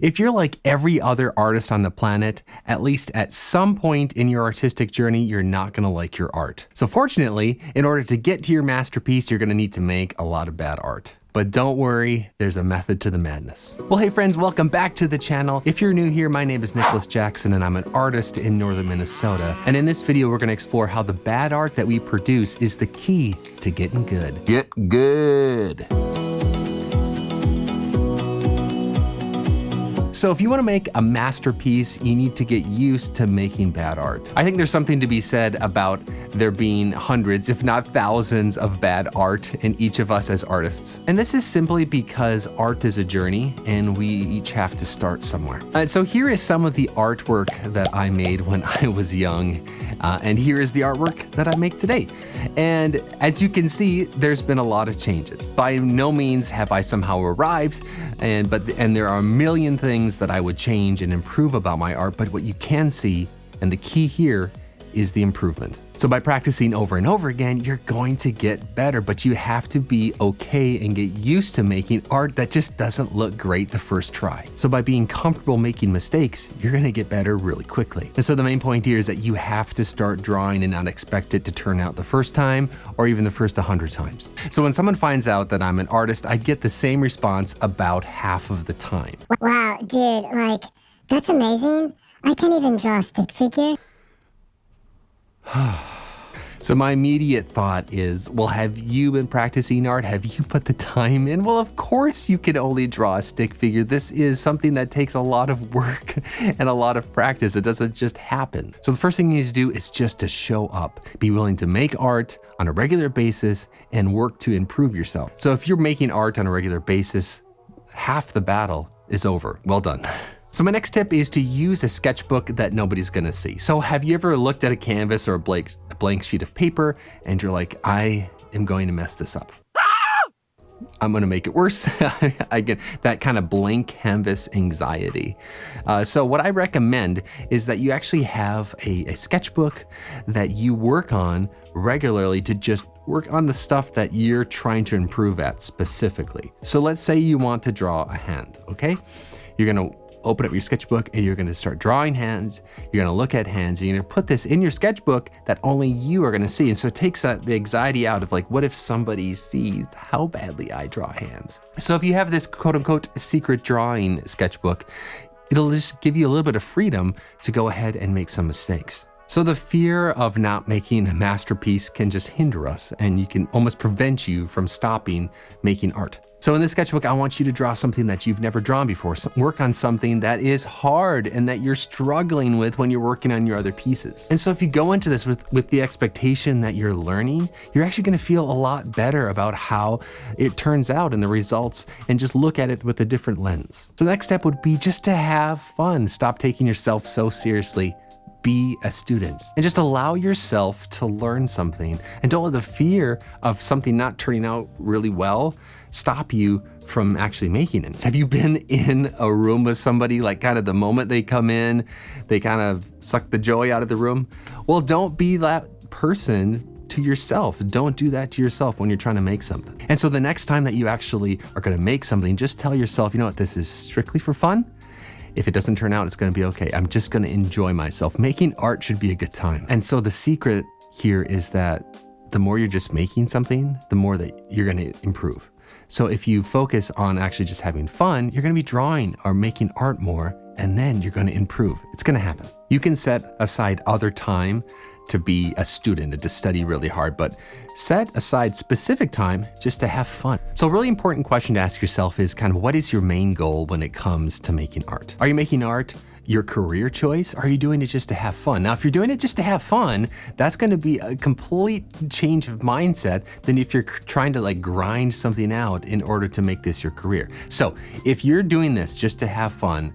If you're like every other artist on the planet, at least at some point in your artistic journey, you're not gonna like your art. So fortunately, in order to get to your masterpiece, you're gonna need to make a lot of bad art. But don't worry, there's a method to the madness. Well, hey friends, welcome back to the channel. If you're new here, my name is Nicholas Jackson and I'm an artist in northern Minnesota. And in this video, we're gonna explore how the bad art that we produce is the key to getting good. Get good. So if you want to make a masterpiece, you need to get used to making bad art. I think there's something to be said about there being hundreds, if not thousands, of bad art in each of us as artists. And this is simply because art is a journey and we each have to start somewhere. So here is some of the artwork that I made when I was young. And here is the artwork that I make today. And as you can see, there's been a lot of changes. By no means have I somehow arrived, and there are a million things that I would change and improve about my art, but what you can see, and the key here, is the improvement. So by practicing over and over again, you're going to get better, but you have to be okay and get used to making art that just doesn't look great the first try. So by being comfortable making mistakes, you're gonna get better really quickly. And so the main point here is that you have to start drawing and not expect it to turn out the first time or even the first 100 times. So when someone finds out that I'm an artist, I get the same response about half of the time. Wow, dude, like, that's amazing. I can't even draw a stick figure. So my immediate thought is, well, have you been practicing art? Have you put the time in? Well, of course you can only draw a stick figure. This is something that takes a lot of work and a lot of practice. It doesn't just happen. So the first thing you need to do is just to show up. Be willing to make art on a regular basis and work to improve yourself. So if you're making art on a regular basis, half the battle is over. Well done. So my next tip is to use a sketchbook that nobody's gonna see. So have you ever looked at a canvas or a blank sheet of paper and you're like, I am going to mess this up. I'm gonna make it worse. I get that kind of blank canvas anxiety. So what I recommend is that you actually have a sketchbook that you work on regularly to just work on the stuff that you're trying to improve at specifically. So let's say you want to draw a hand, okay? You're gonna open up your sketchbook and you're gonna start drawing hands. You're gonna look at hands and you're gonna put this in your sketchbook that only you are gonna see. And so it takes the anxiety out of like, what if somebody sees how badly I draw hands? So if you have this quote unquote secret drawing sketchbook, it'll just give you a little bit of freedom to go ahead and make some mistakes. So the fear of not making a masterpiece can just hinder us and you can almost prevent you from stopping making art. So in this sketchbook, I want you to draw something that you've never drawn before. Work on something that is hard and that you're struggling with when you're working on your other pieces. And so if you go into this with the expectation that you're learning, you're actually gonna feel a lot better about how it turns out and the results and just look at it with a different lens. So the next step would be just to have fun. Stop taking yourself so seriously. Be a student and just allow yourself to learn something and don't let the fear of something not turning out really well stop you from actually making it. Have you been in a room with somebody, like kind of the moment they come in, they kind of suck the joy out of the room? Well, don't be that person to yourself. Don't do that to yourself when you're trying to make something. And so the next time that you actually are gonna make something, just tell yourself, you know what, this is strictly for fun. If it doesn't turn out, it's gonna be okay. I'm just gonna enjoy myself. Making art should be a good time. And so the secret here is that the more you're just making something, the more that you're gonna improve. So if you focus on actually just having fun, you're gonna be drawing or making art more, and then you're gonna improve. It's gonna happen. You can set aside other time to be a student and to study really hard, but set aside specific time just to have fun. So a really important question to ask yourself is kind of what is your main goal when it comes to making art? Are you making art your career choice? Or are you doing it just to have fun? Now, if you're doing it just to have fun, that's gonna be a complete change of mindset than if you're trying to like grind something out in order to make this your career. So if you're doing this just to have fun,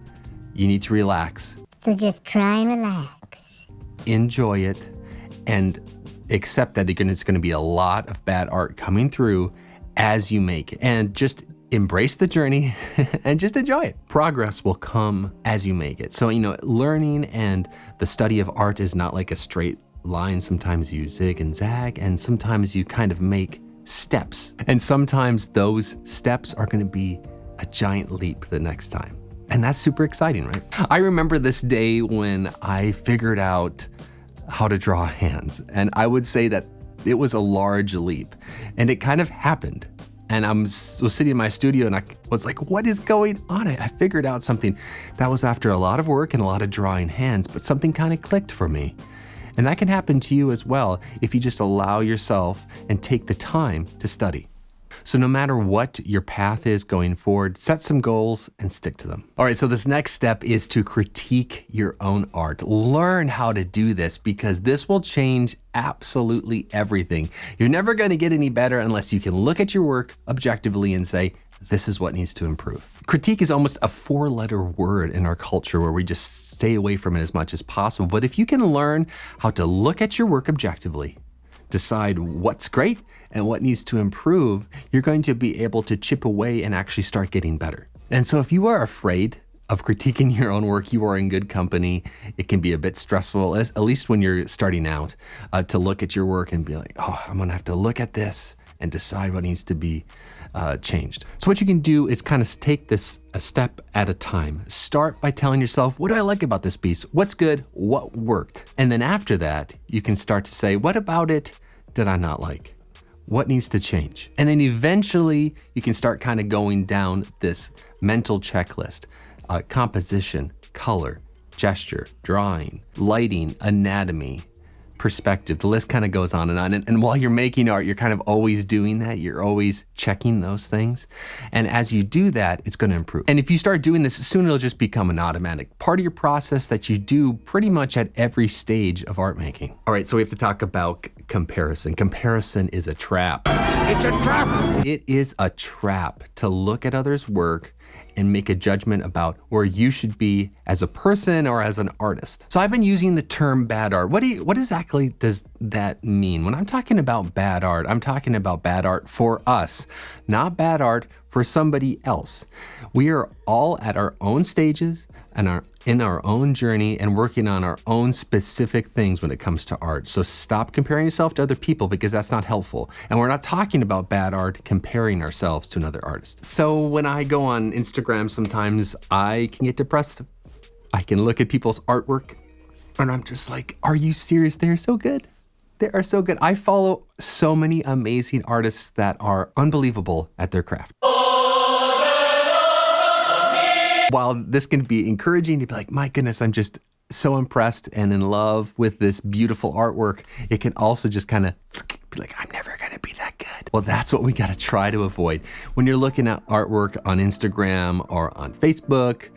you need to relax. So just try and relax. Enjoy it and accept that it's gonna be a lot of bad art coming through as you make it. And just embrace the journey and just enjoy it. Progress will come as you make it. So, learning and the study of art is not like a straight line. Sometimes you zig and zag, and sometimes you kind of make steps. And sometimes those steps are gonna be a giant leap the next time. And that's super exciting, right? I remember this day when I figured out how to draw hands. And I would say that it was a large leap. And it kind of happened. And I was sitting in my studio and I was like, what is going on? I figured out something that was after a lot of work and a lot of drawing hands, but something kind of clicked for me. And that can happen to you as well if you just allow yourself and take the time to study. So no matter what your path is going forward, set some goals and stick to them. All right, so this next step is to critique your own art. Learn how to do this because this will change absolutely everything. You're never going to get any better unless you can look at your work objectively and say, this is what needs to improve. Critique is almost a 4-letter word in our culture where we just stay away from it as much as possible. But if you can learn how to look at your work objectively, decide what's great and what needs to improve, you're going to be able to chip away and actually start getting better. And so if you are afraid of critiquing your own work, you are in good company. It can be a bit stressful, at least when you're starting out, to look at your work and be like, oh, I'm gonna have to look at this and decide what needs to be changed. So what you can do is kind of take this a step at a time. Start by telling yourself, what do I like about this piece? What's good? What worked? And then after that, you can start to say, what about it did I not like? What needs to change? And then eventually you can start kind of going down this mental checklist, composition, color, gesture, drawing, lighting, anatomy, perspective. The list kind of goes on. And while you're making art, you're kind of always doing that. You're always checking those things. And as you do that, it's going to improve. And if you start doing this, soon it'll just become an automatic part of your process that you do pretty much at every stage of art making. All right, so we have to talk about comparison. Comparison is a trap. It's a trap! It is a trap to look at others' work and make a judgment about where you should be as a person or as an artist. So I've been using the term bad art. What exactly does that mean? When I'm talking about bad art, I'm talking about bad art for us, not bad art for somebody else. We are all at our own stages and in our own journey and working on our own specific things when it comes to art. So stop comparing yourself to other people because that's not helpful. And we're not talking about bad art comparing ourselves to another artist. So when I go on Instagram, sometimes I can get depressed. I can look at people's artwork and I'm just like, are you serious? They're so good. They are so good. I follow so many amazing artists that are unbelievable at their craft. While this can be encouraging to be like, my goodness, I'm just so impressed and in love with this beautiful artwork, it can also just kind of be like, I'm never gonna be that good. Well, that's what we gotta try to avoid. When you're looking at artwork on Instagram or on Facebook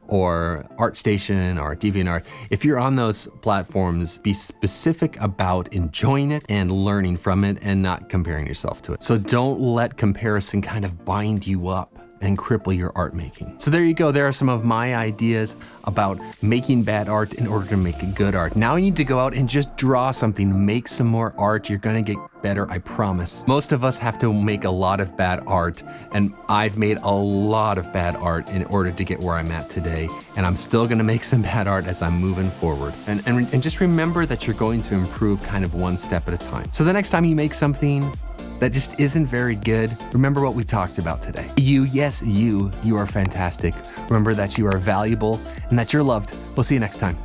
or ArtStation or DeviantArt, if you're on those platforms, be specific about enjoying it and learning from it and not comparing yourself to it. So don't let comparison kind of bind you up and cripple your art making. So there you go. There are some of my ideas about making bad art in order to make good art. Now you need to go out and just draw something, make some more art. You're gonna get better, I promise. Most of us have to make a lot of bad art, and I've made a lot of bad art in order to get where I'm at today. And I'm still gonna make some bad art as I'm moving forward. And just remember that you're going to improve kind of one step at a time. So the next time you make something that just isn't very good, remember what we talked about today. Yes, you are fantastic. Remember that you are valuable and that you're loved. We'll see you next time.